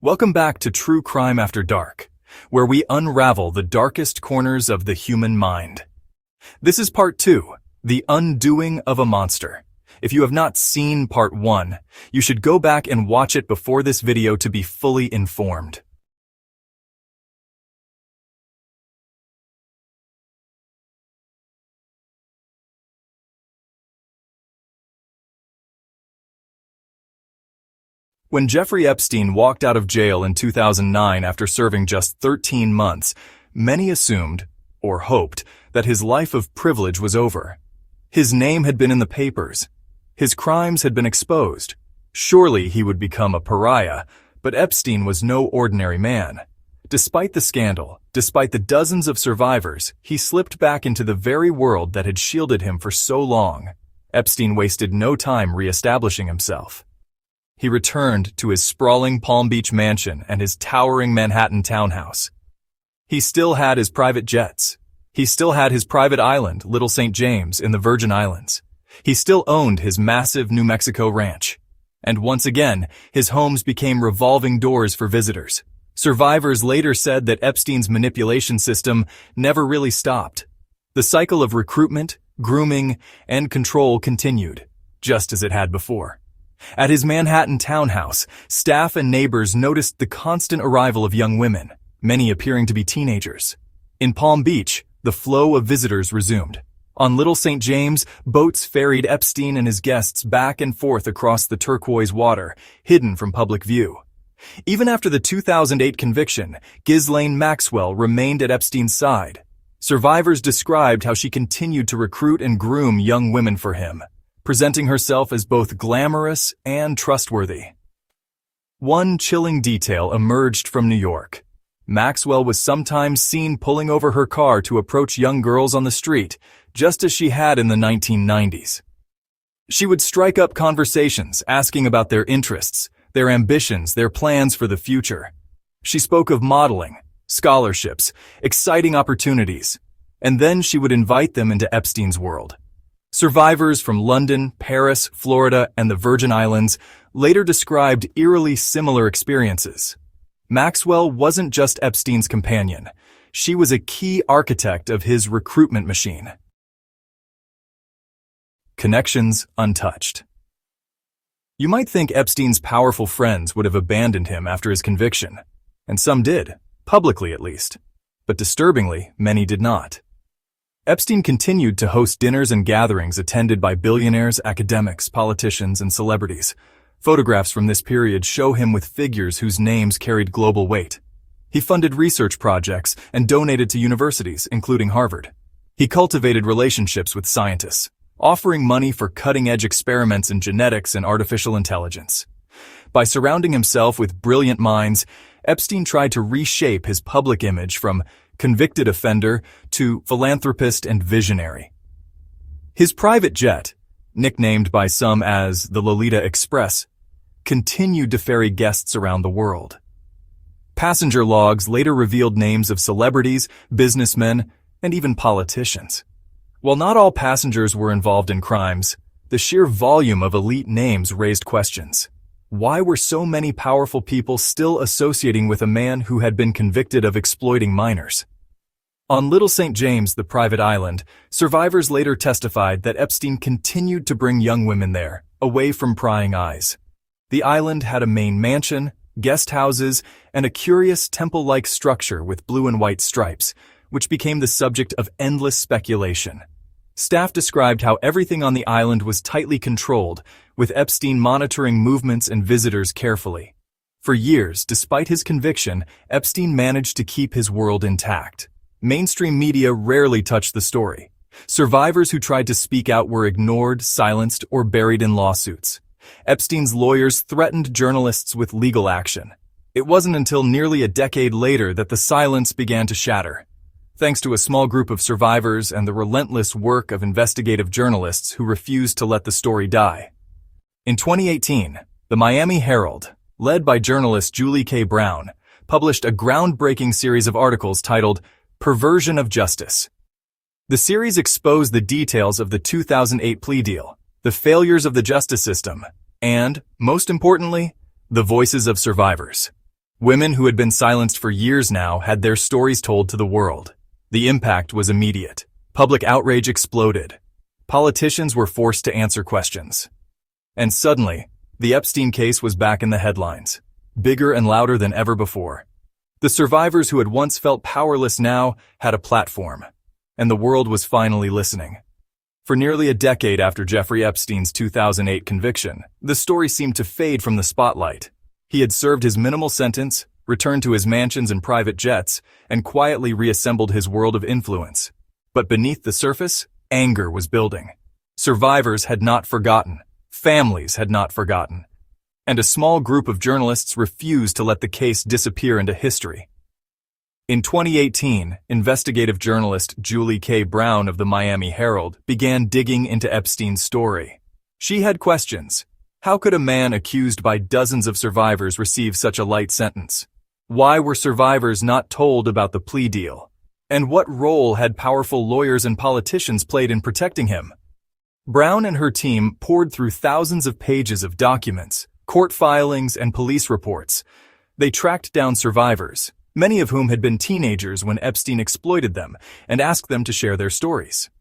Welcome back to True Crime After Dark, where we unravel the darkest corners of the human mind. This is part 2, The Undoing of a Monster. If you have not seen part 1, you should go back and watch it before this video to be fully informed. When Jeffrey Epstein walked out of jail in 2009 after serving just 13 months, many assumed, or hoped, that his life of privilege was over. His name had been in the papers. His crimes had been exposed. Surely he would become a pariah, but Epstein was no ordinary man. Despite the scandal, despite the dozens of survivors, he slipped back into the very world that had shielded him for so long. Epstein wasted no time re-establishing himself. He returned to his sprawling Palm Beach mansion and his towering Manhattan townhouse. He still had his private jets. He still had his private island, Little St. James, in the Virgin Islands. He still owned his massive New Mexico ranch. And once again, his homes became revolving doors for visitors. Survivors later said that Epstein's manipulation system never really stopped. The cycle of recruitment, grooming, and control continued, just as it had before. At his Manhattan townhouse, staff and neighbors noticed the constant arrival of young women, many appearing to be teenagers. In Palm Beach, the flow of visitors resumed. On Little St. James, boats ferried Epstein and his guests back and forth across the turquoise water, hidden from public view. Even after the 2008 conviction, Ghislaine Maxwell remained at Epstein's side. Survivors described how she continued to recruit and groom young women for him, presenting herself as both glamorous and trustworthy. One chilling detail emerged from New York. Maxwell was sometimes seen pulling over her car to approach young girls on the street, just as she had in the 1990s. She would strike up conversations, asking about their interests, their ambitions, their plans for the future. She spoke of modeling, scholarships, exciting opportunities, and then she would invite them into Epstein's world. Survivors from London, Paris, Florida, and the Virgin Islands later described eerily similar experiences. Maxwell wasn't just Epstein's companion. She was a key architect of his recruitment machine. Connections untouched. You might think Epstein's powerful friends would have abandoned him after his conviction, and some did, publicly at least. But disturbingly, many did not. Epstein continued to host dinners and gatherings attended by billionaires, academics, politicians, and celebrities. Photographs from this period show him with figures whose names carried global weight. He funded research projects and donated to universities, including Harvard. He cultivated relationships with scientists, offering money for cutting-edge experiments in genetics and artificial intelligence. By surrounding himself with brilliant minds, Epstein tried to reshape his public image from convicted offender to philanthropist and visionary. His private jet, nicknamed by some as the Lolita Express, continued to ferry guests around the world. Passenger logs later revealed names of celebrities, businessmen, and even politicians. While not all passengers were involved in crimes, the sheer volume of elite names raised questions. Why were so many powerful people still associating with a man who had been convicted of exploiting minors? On Little St. James, the private island, survivors later testified that Epstein continued to bring young women there, away from prying eyes. The island had a main mansion, guest houses, and a curious temple-like structure with blue and white stripes, which became the subject of endless speculation. Staff described how everything on the island was tightly controlled, with Epstein monitoring movements and visitors carefully. For years, despite his conviction, Epstein managed to keep his world intact. Mainstream media rarely touched the story. Survivors who tried to speak out were ignored, silenced, or buried in lawsuits. Epstein's lawyers threatened journalists with legal action. It wasn't until nearly a decade later that the silence began to shatter, thanks to a small group of survivors and the relentless work of investigative journalists who refused to let the story die. In 2018, the Miami Herald, led by journalist Julie K. Brown, published a groundbreaking series of articles titled Perversion of Justice. The series exposed the details of the 2008 plea deal, the failures of the justice system, and, most importantly, the voices of survivors. Women who had been silenced for years now had their stories told to the world. The impact was immediate. Public outrage exploded. Politicians were forced to answer questions. And suddenly, the Epstein case was back in the headlines, bigger and louder than ever before. The survivors who had once felt powerless now had a platform, and the world was finally listening. For nearly a decade after Jeffrey Epstein's 2008 conviction, the story seemed to fade from the spotlight. He had served his minimal sentence, returned to his mansions and private jets, and quietly reassembled his world of influence. But beneath the surface, anger was building. Survivors had not forgotten. Families had not forgotten. And a small group of journalists refused to let the case disappear into history. In 2018, investigative journalist Julie K. Brown of the Miami Herald began digging into Epstein's story. She had questions. How could a man accused by dozens of survivors receive such a light sentence? Why were survivors not told about the plea deal? And what role had powerful lawyers and politicians played in protecting him? Brown and her team poured through thousands of pages of documents, court filings, and police reports. They tracked down survivors, many of whom had been teenagers when Epstein exploited them, and asked them to share their stories.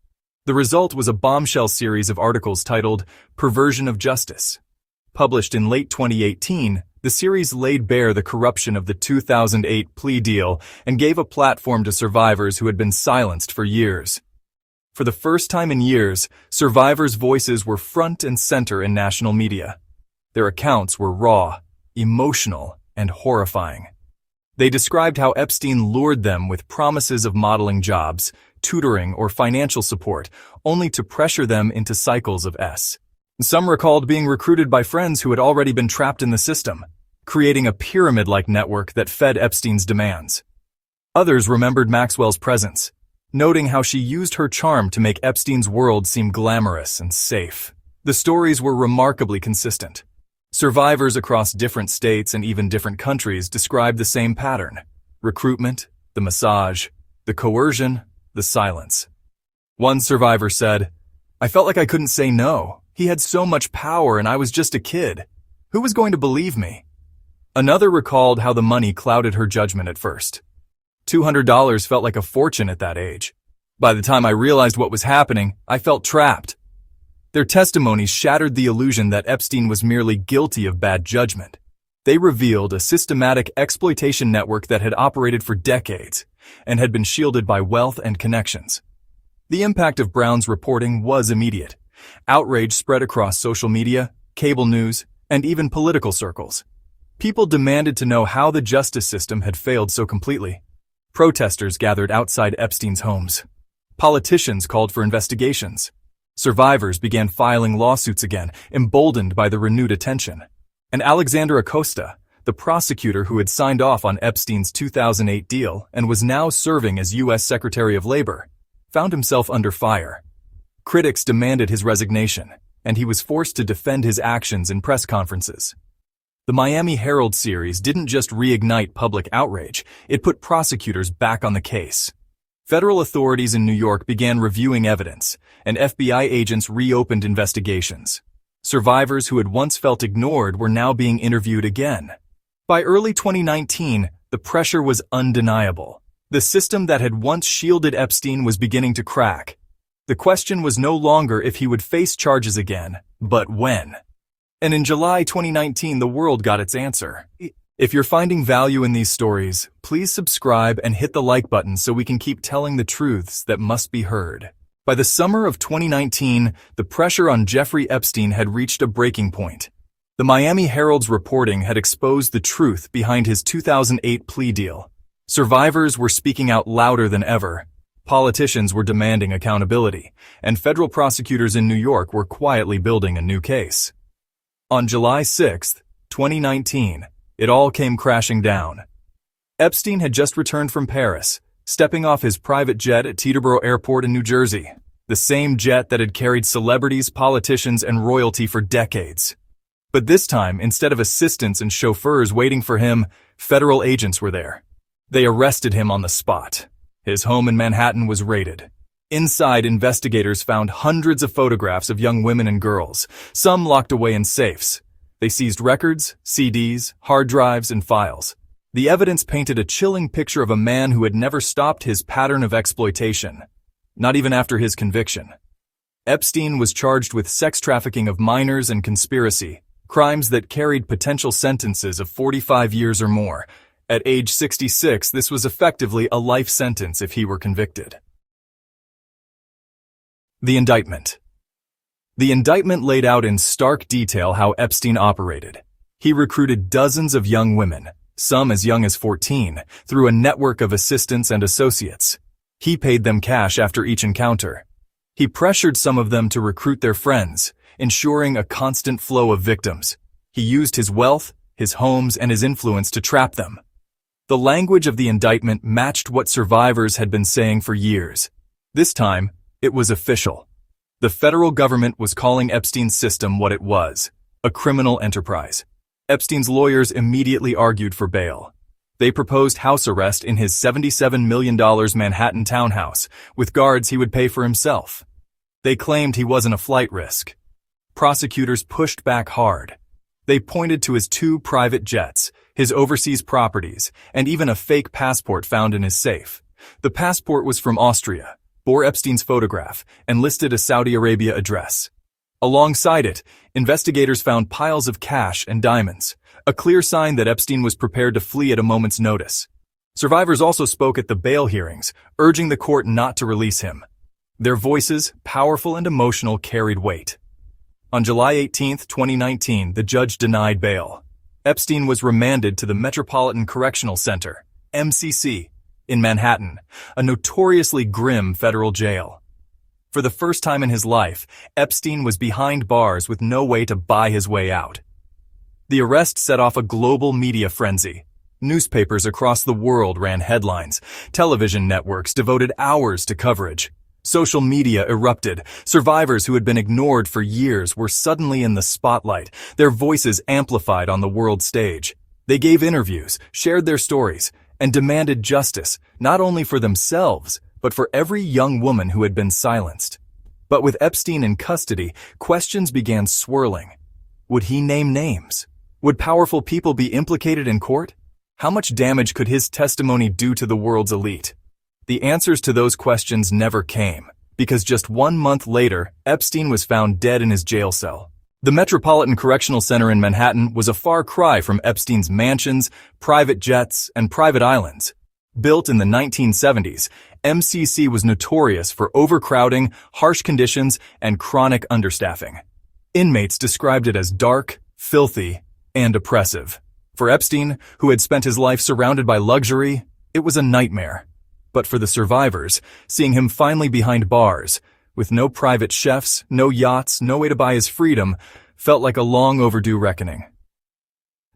The result was a bombshell series of articles titled Perversion of Justice. Published in late 2018, the series laid bare the corruption of the 2008 plea deal and gave a platform to survivors who had been silenced for years. For the first time in years, survivors' voices were front and center in national media. Their accounts were raw, emotional, and horrifying. They described how Epstein lured them with promises of modeling jobs, tutoring, or financial support, only to pressure them into cycles of S. Some recalled being recruited by friends who had already been trapped in the system, creating a pyramid-like network that fed Epstein's demands. Others remembered Maxwell's presence, noting how she used her charm to make Epstein's world seem glamorous and safe. The stories were remarkably consistent. Survivors across different states and even different countries described the same pattern: recruitment, the massage, the coercion, the silence. One survivor said, "I felt like I couldn't say no. He had so much power and I was just a kid. Who was going to believe me?" Another recalled how the money clouded her judgment at first. $200 felt like a fortune at that age. By the time I realized what was happening, I felt trapped. Their testimonies shattered the illusion that Epstein was merely guilty of bad judgment. They revealed a systematic exploitation network that had operated for decades and had been shielded by wealth and connections. The impact of Brown's reporting was immediate. Outrage spread across social media, cable news, and even political circles. People demanded to know how the justice system had failed so completely. Protesters gathered outside Epstein's homes. Politicians called for investigations. Survivors began filing lawsuits again, emboldened by the renewed attention. And Alexander Acosta, the prosecutor who had signed off on Epstein's 2008 deal and was now serving as U.S. Secretary of Labor, found himself under fire. Critics demanded his resignation, and he was forced to defend his actions in press conferences. The Miami Herald series didn't just reignite public outrage, it put prosecutors back on the case. Federal authorities in New York began reviewing evidence, and FBI agents reopened investigations. Survivors who had once felt ignored were now being interviewed again. By early 2019, the pressure was undeniable. The system that had once shielded Epstein was beginning to crack. The question was no longer if he would face charges again, but when. And in July 2019, the world got its answer. If you're finding value in these stories, please subscribe and hit the like button so we can keep telling the truths that must be heard. By the summer of 2019, the pressure on Jeffrey Epstein had reached a breaking point. The Miami Herald's reporting had exposed the truth behind his 2008 plea deal. Survivors were speaking out louder than ever. Politicians were demanding accountability, and federal prosecutors in New York were quietly building a new case. On July 6, 2019, it all came crashing down. Epstein had just returned from Paris, stepping off his private jet at Teterboro Airport in New Jersey, the same jet that had carried celebrities, politicians, and royalty for decades. But this time, instead of assistants and chauffeurs waiting for him, federal agents were there. They arrested him on the spot. His home in Manhattan was raided. Inside, investigators found hundreds of photographs of young women and girls, some locked away in safes. They seized records, CDs, hard drives, and files. The evidence painted a chilling picture of a man who had never stopped his pattern of exploitation, not even after his conviction. Epstein was charged with sex trafficking of minors and conspiracy, crimes that carried potential sentences of 45 years or more. At age 66, this was effectively a life sentence if he were convicted. The indictment. The indictment laid out in stark detail how Epstein operated. He recruited dozens of young women, some as young as 14, through a network of assistants and associates. He paid them cash after each encounter. He pressured some of them to recruit their friends, ensuring a constant flow of victims. He used his wealth, his homes, and his influence to trap them. The language of the indictment matched what survivors had been saying for years. This time, it was official. The federal government was calling Epstein's system what it was, a criminal enterprise. Epstein's lawyers immediately argued for bail. They proposed house arrest in his $77 million Manhattan townhouse, with guards he would pay for himself. They claimed he wasn't a flight risk. Prosecutors pushed back hard. They pointed to his 2 private jets, his overseas properties, and even a fake passport found in his safe. The passport was from Austria, bore Epstein's photograph, and listed a Saudi Arabia address. Alongside it, investigators found piles of cash and diamonds, a clear sign that Epstein was prepared to flee at a moment's notice. Survivors also spoke at the bail hearings, urging the court not to release him. Their voices, powerful and emotional, carried weight. On July 18, 2019, the judge denied bail. Epstein was remanded to the Metropolitan Correctional Center, MCC, in Manhattan, a notoriously grim federal jail. For the first time in his life, Epstein was behind bars with no way to buy his way out. The arrest set off a global media frenzy. Newspapers across the world ran headlines. Television networks devoted hours to coverage. Social media erupted. Survivors who had been ignored for years were suddenly in the spotlight, their voices amplified on the world stage. They gave interviews, shared their stories, and demanded justice, not only for themselves, but for every young woman who had been silenced. But with Epstein in custody, questions began swirling. Would he name names? Would powerful people be implicated in court? How much damage could his testimony do to the world's elite? The answers to those questions never came, because just 1 month later, Epstein was found dead in his jail cell. The Metropolitan Correctional Center in Manhattan was a far cry from Epstein's mansions, private jets, and private islands. Built in the 1970s, MCC was notorious for overcrowding, harsh conditions, and chronic understaffing. Inmates described it as dark, filthy, and oppressive. For Epstein, who had spent his life surrounded by luxury, it was a nightmare. But for the survivors, seeing him finally behind bars, with no private chefs, no yachts, no way to buy his freedom, felt like a long overdue reckoning.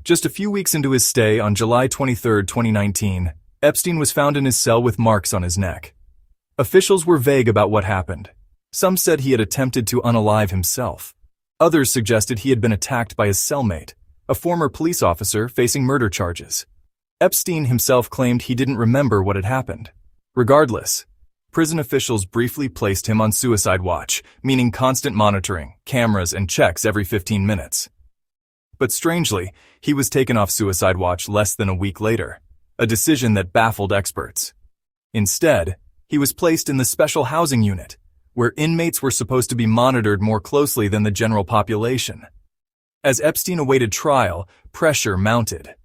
Just a few weeks into his stay on July 23, 2019, Epstein was found in his cell with marks on his neck. Officials were vague about what happened. Some said he had attempted to unalive himself. Others suggested he had been attacked by his cellmate, a former police officer facing murder charges. Epstein himself claimed he didn't remember what had happened. Regardless, prison officials briefly placed him on suicide watch, meaning constant monitoring, cameras, and checks every 15 minutes. But strangely, he was taken off suicide watch less than a week later, a decision that baffled experts. Instead, he was placed in the special housing unit, where inmates were supposed to be monitored more closely than the general population. As Epstein awaited trial, pressure mounted.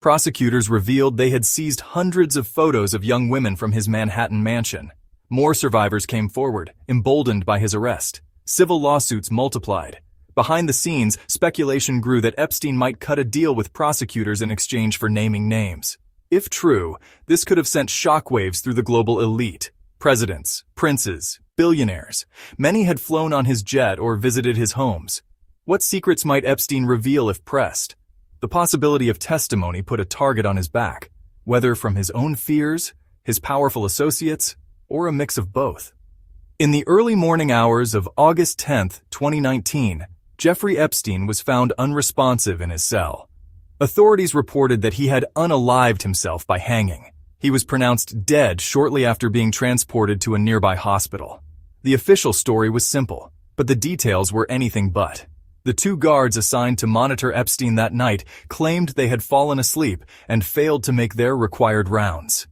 Prosecutors revealed they had seized hundreds of photos of young women from his Manhattan mansion. More survivors came forward, emboldened by his arrest. Civil lawsuits multiplied. Behind the scenes, speculation grew that Epstein might cut a deal with prosecutors in exchange for naming names. If true, this could have sent shockwaves through the global elite. Presidents, princes, billionaires. Many had flown on his jet or visited his homes. What secrets might Epstein reveal if pressed? The possibility of testimony put a target on his back, whether from his own fears, his powerful associates, or a mix of both. In the early morning hours of August 10, 2019, Jeffrey Epstein was found unresponsive in his cell. Authorities reported that he had unalived himself by hanging. He was pronounced dead shortly after being transported to a nearby hospital. The official story was simple, but the details were anything but. The two guards assigned to monitor Epstein that night claimed they had fallen asleep and failed to make their required rounds.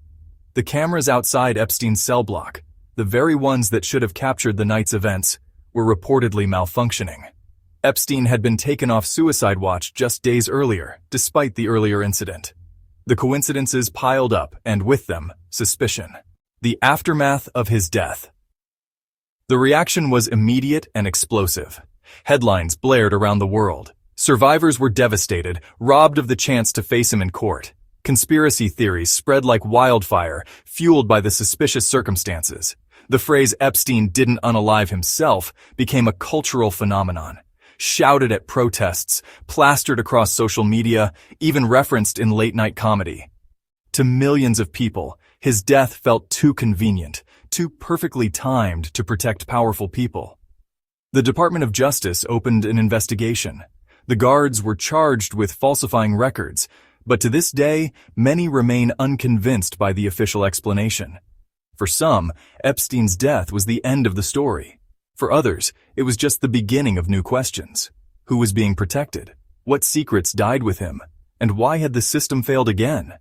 The cameras outside Epstein's cell block, the very ones that should have captured the night's events, were reportedly malfunctioning. Epstein had been taken off suicide watch just days earlier, despite the earlier incident. The coincidences piled up, and with them, suspicion. The aftermath of his death. The reaction was immediate and explosive. Headlines blared around the world. Survivors were devastated, robbed of the chance to face him in court. Conspiracy theories spread like wildfire, fueled by the suspicious circumstances. The phrase "Epstein didn't unalive himself" became a cultural phenomenon. Shouted at protests, plastered across social media, even referenced in late-night comedy. To millions of people, his death felt too convenient, too perfectly timed to protect powerful people. The Department of Justice opened an investigation. The guards were charged with falsifying records, but to this day, many remain unconvinced by the official explanation. For some, Epstein's death was the end of the story. For others, it was just the beginning of new questions. Who was being protected? What secrets died with him? And why had the system failed again?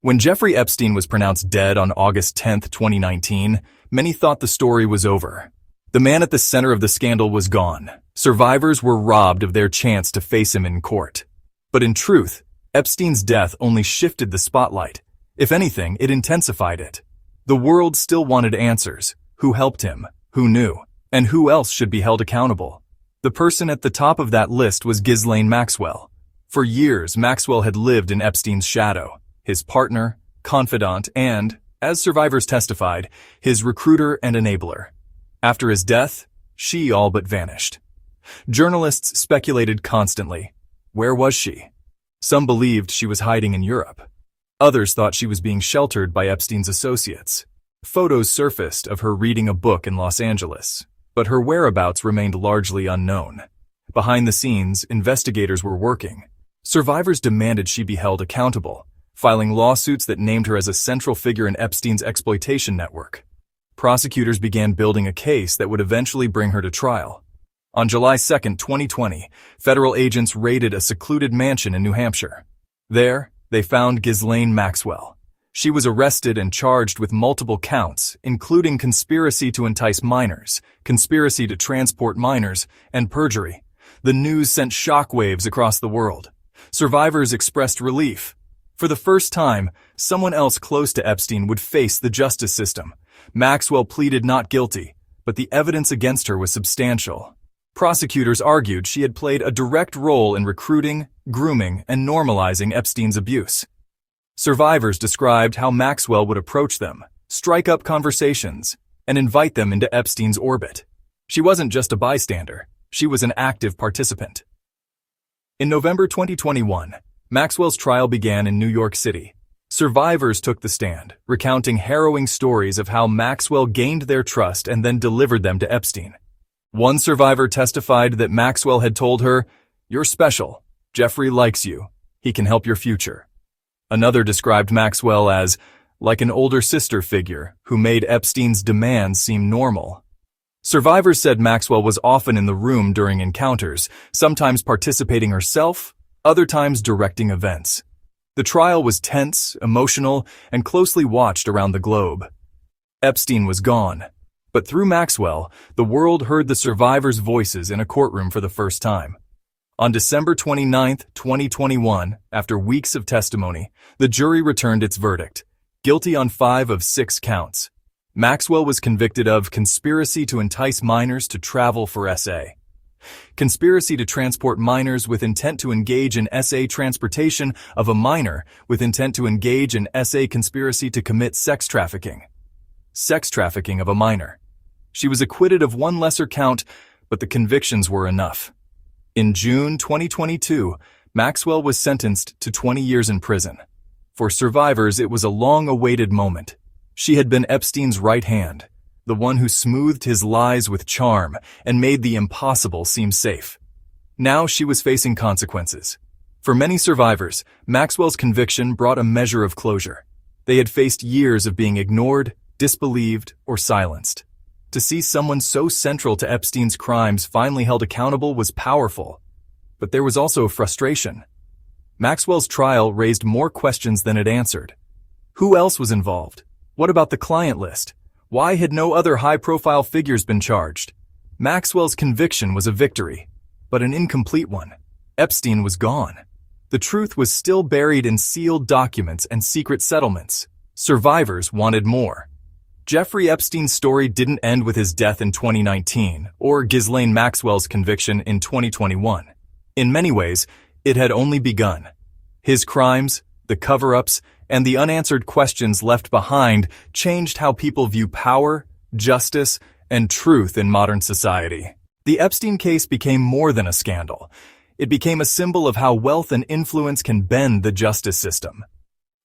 When Jeffrey Epstein was pronounced dead on August 10, 2019, many thought the story was over. The man at the center of the scandal was gone. Survivors were robbed of their chance to face him in court. But in truth, Epstein's death only shifted the spotlight. If anything, it intensified it. The world still wanted answers. Who helped him? Who knew? And who else should be held accountable? The person at the top of that list was Ghislaine Maxwell. For years, Maxwell had lived in Epstein's shadow, his partner, confidant, and, as survivors testified, his recruiter and enabler. After his death, she all but vanished. Journalists speculated constantly. Where was she? Some believed she was hiding in Europe. Others thought she was being sheltered by Epstein's associates. Photos surfaced of her reading a book in Los Angeles, but her whereabouts remained largely unknown. Behind the scenes, investigators were working. Survivors demanded she be held accountable, filing lawsuits that named her as a central figure in Epstein's exploitation network. Prosecutors began building a case that would eventually bring her to trial. On July 2, 2020, federal agents raided a secluded mansion in New Hampshire. There, they found Ghislaine Maxwell. She was arrested and charged with multiple counts, including conspiracy to entice minors, conspiracy to transport minors, and perjury. The news sent shockwaves across the world. Survivors expressed relief. For the first time, someone else close to Epstein would face the justice system. Maxwell pleaded not guilty, but the evidence against her was substantial. Prosecutors argued she had played a direct role in recruiting, grooming, and normalizing Epstein's abuse. Survivors described how Maxwell would approach them, strike up conversations, and invite them into Epstein's orbit. She wasn't just a bystander, she was an active participant. In November 2021, Maxwell's trial began in New York City. Survivors took the stand, recounting harrowing stories of how Maxwell gained their trust and then delivered them to Epstein. One survivor testified that Maxwell had told her, "You're special. Jeffrey likes you. He can help your future." Another described Maxwell as, like an older sister figure who made Epstein's demands seem normal. Survivors said Maxwell was often in the room during encounters, sometimes participating herself, other times directing events. The trial was tense, emotional, and closely watched around the globe. Epstein was gone, but through Maxwell, the world heard the survivors' voices in a courtroom for the first time. On December 29, 2021, after weeks of testimony, the jury returned its verdict, guilty on 5 of 6 counts. Maxwell was convicted of conspiracy to entice minors to travel for SA, conspiracy to transport minors with intent to engage in SA transportation of a minor with intent to engage in SA conspiracy to commit sex trafficking of a minor. She was acquitted of one lesser count, but the convictions were enough. In June 2022, Maxwell was sentenced to 20 years in prison. For survivors, it was a long-awaited moment. She had been Epstein's right hand, the one who smoothed his lies with charm and made the impossible seem safe. Now she was facing consequences. For many survivors, Maxwell's conviction brought a measure of closure. They had faced years of being ignored, disbelieved, or silenced. To see someone so central to Epstein's crimes finally held accountable was powerful. but there was also frustration. Maxwell's trial raised more questions than it answered. Who else was involved? What about the client list? Why had no other high-profile figures been charged? Maxwell's conviction was a victory, but an incomplete one. Epstein was gone. The truth was still buried in sealed documents and secret settlements. Survivors wanted more. Jeffrey Epstein's story didn't end with his death in 2019 or Ghislaine Maxwell's conviction in 2021. In many ways, it had only begun. His crimes, the cover-ups, and the unanswered questions left behind changed how people view power, justice, and truth in modern society. The Epstein case became more than a scandal. It became a symbol of how wealth and influence can bend the justice system.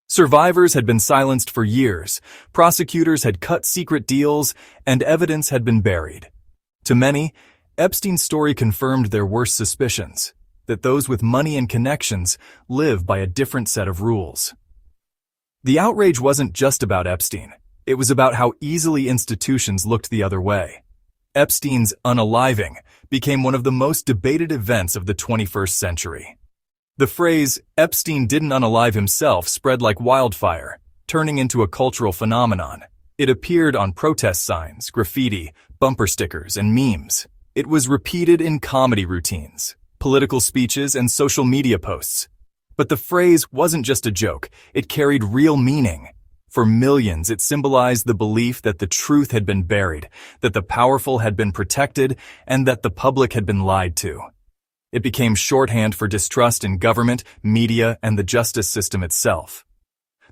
Survivors had been silenced for years, prosecutors had cut secret deals, and evidence had been buried. To many, Epstein's story confirmed their worst suspicions, that those with money and connections live by a different set of rules. The outrage wasn't just about Epstein. It was about how easily institutions looked the other way. Epstein's unaliving became one of the most debated events of the 21st century. The phrase, "Epstein didn't unalive himself," spread like wildfire, turning into a cultural phenomenon. It appeared on protest signs, graffiti, bumper stickers, and memes. It was repeated in comedy routines, political speeches, and social media posts. But the phrase wasn't just a joke, it carried real meaning. For millions, it symbolized the belief that the truth had been buried, that the powerful had been protected, and that the public had been lied to. It became shorthand for distrust in government, media, and the justice system itself.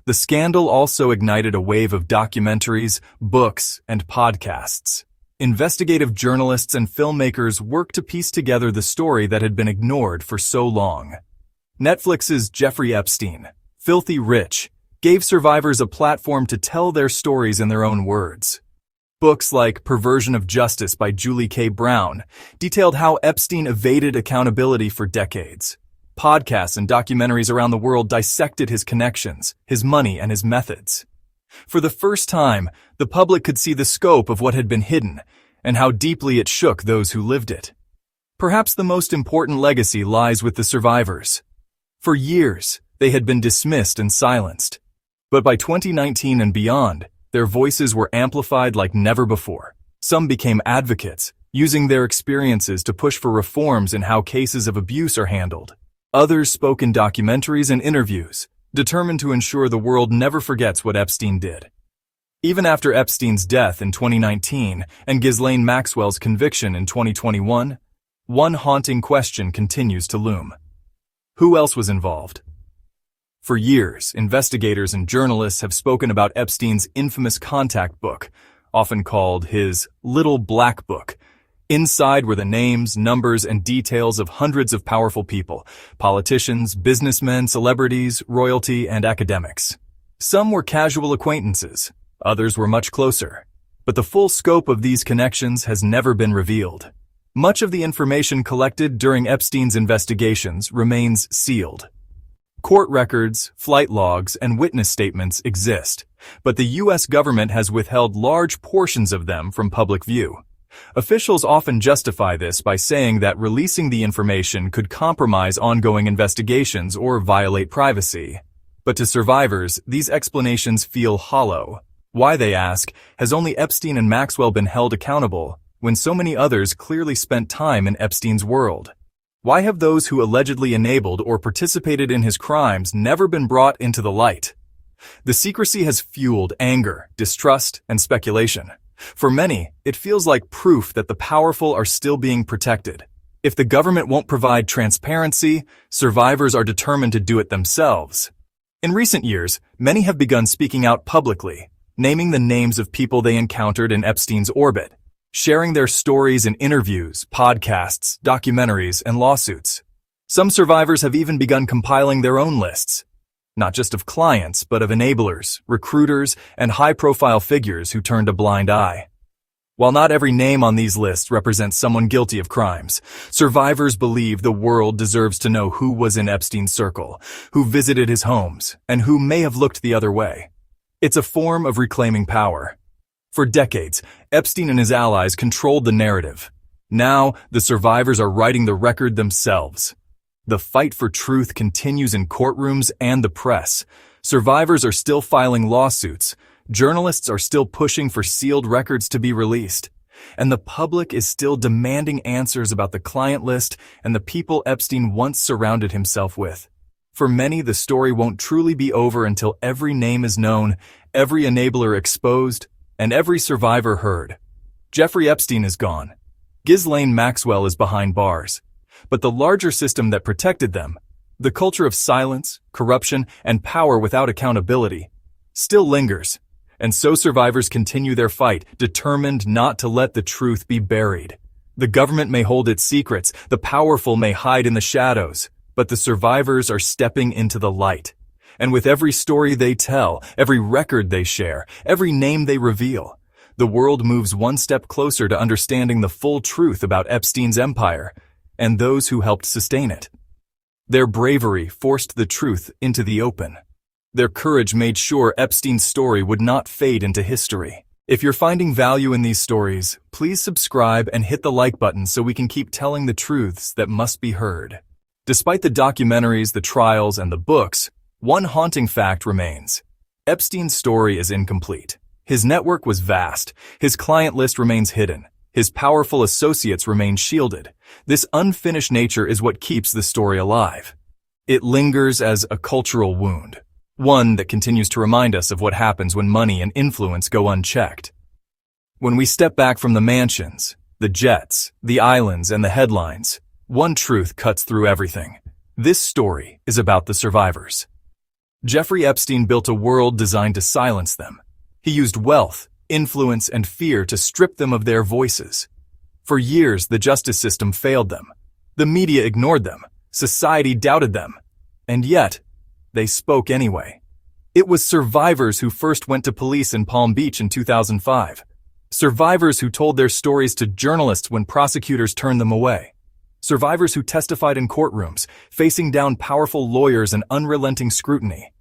The scandal also ignited a wave of documentaries, books, and podcasts. Investigative journalists and filmmakers worked to piece together the story that had been ignored for so long. Netflix's Jeffrey Epstein, Filthy Rich, gave survivors a platform to tell their stories in their own words. Books like Perversion of Justice by Julie K. Brown detailed how Epstein evaded accountability for decades. Podcasts and documentaries around the world dissected his connections, his money, and his methods. For the first time, the public could see the scope of what had been hidden and how deeply it shook those who lived it. Perhaps the most important legacy lies with the survivors. For years, they had been dismissed and silenced. But by 2019 and beyond, their voices were amplified like never before. Some became advocates, using their experiences to push for reforms in how cases of abuse are handled. Others spoke in documentaries and interviews, determined to ensure the world never forgets what Epstein did. Even after Epstein's death in 2019 and Ghislaine Maxwell's conviction in 2021, one haunting question continues to loom. Who else was involved? For years, investigators and journalists have spoken about Epstein's infamous contact book, often called his Little Black Book. Inside were the names, numbers, and details of hundreds of powerful people, politicians, businessmen, celebrities, royalty, and academics. Some were casual acquaintances, others were much closer. But the full scope of these connections has never been revealed. Much of the information collected during Epstein's investigations remains sealed. Court records, flight logs, and witness statements exist, but the U.S. government has withheld large portions of them from public view. Officials often justify this by saying that releasing the information could compromise ongoing investigations or violate privacy. But to survivors, these explanations feel hollow. Why, they ask, has only Epstein and Maxwell been held accountable when so many others clearly spent time in Epstein's world? Why have those who allegedly enabled or participated in his crimes never been brought into the light? The secrecy has fueled anger, distrust, and speculation. For many, it feels like proof that the powerful are still being protected. If the government won't provide transparency, survivors are determined to do it themselves. In recent years, many have begun speaking out publicly, naming the names of people they encountered in Epstein's orbit, sharing their stories in interviews, podcasts, documentaries, and lawsuits. Some survivors have even begun compiling their own lists, not just of clients, but of enablers, recruiters, and high-profile figures who turned a blind eye. While not every name on these lists represents someone guilty of crimes, survivors believe the world deserves to know who was in Epstein's circle, who visited his homes, and who may have looked the other way. It's a form of reclaiming power. For decades, Epstein and his allies controlled the narrative. Now, the survivors are writing the record themselves. The fight for truth continues in courtrooms and the press. Survivors are still filing lawsuits. Journalists are still pushing for sealed records to be released. And the public is still demanding answers about the client list and the people Epstein once surrounded himself with. For many, the story won't truly be over until every name is known, every enabler exposed, and every survivor heard. Jeffrey Epstein is gone. Ghislaine Maxwell is behind bars. But the larger system that protected them, the culture of silence, corruption, and power without accountability, still lingers. And so survivors continue their fight, determined not to let the truth be buried. The government may hold its secrets, the powerful may hide in the shadows, but the survivors are stepping into the light. And with every story they tell, every record they share, every name they reveal, the world moves one step closer to understanding the full truth about Epstein's empire and those who helped sustain it. Their bravery forced the truth into the open. Their courage made sure Epstein's story would not fade into history. If you're finding value in these stories, please subscribe and hit the like button so we can keep telling the truths that must be heard. Despite the documentaries, the trials, and the books, one haunting fact remains. Epstein's story is incomplete. His network was vast. His client list remains hidden. His powerful associates remain shielded. This unfinished nature is what keeps the story alive. It lingers as a cultural wound. One that continues to remind us of what happens when money and influence go unchecked. When we step back from the mansions, the jets, the islands, and the headlines, one truth cuts through everything. This story is about the survivors. Jeffrey Epstein built a world designed to silence them. He used wealth, influence, and fear to strip them of their voices. For years, the justice system failed them. The media ignored them. Society doubted them. And yet, they spoke anyway. It was survivors who first went to police in Palm Beach in 2005. Survivors who told their stories to journalists when prosecutors turned them away. Survivors who testified in courtrooms, facing down powerful lawyers and unrelenting scrutiny.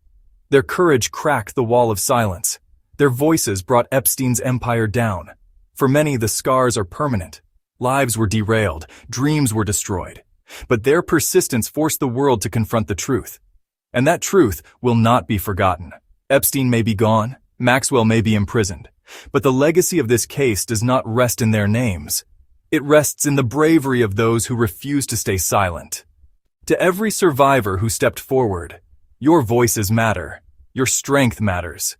Their courage cracked the wall of silence. Their voices brought Epstein's empire down. For many, the scars are permanent. Lives were derailed, dreams were destroyed. But their persistence forced the world to confront the truth. And that truth will not be forgotten. Epstein may be gone, Maxwell may be imprisoned, but the legacy of this case does not rest in their names. It rests in the bravery of those who refuse to stay silent. To every survivor who stepped forward, your voices matter, your strength matters.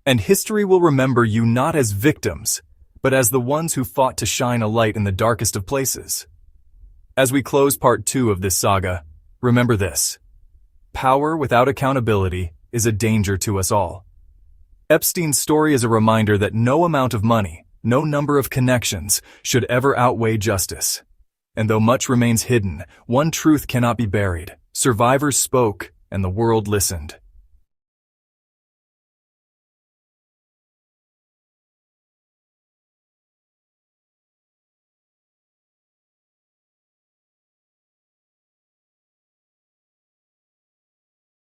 And history will remember you not as victims, but as the ones who fought to shine a light in the darkest of places. As we close part 2 of this saga, remember this. Power without accountability is a danger to us all. Epstein's story is a reminder that no amount of money, no number of connections should ever outweigh justice. And though much remains hidden, one truth cannot be buried. Survivors spoke, and the world listened.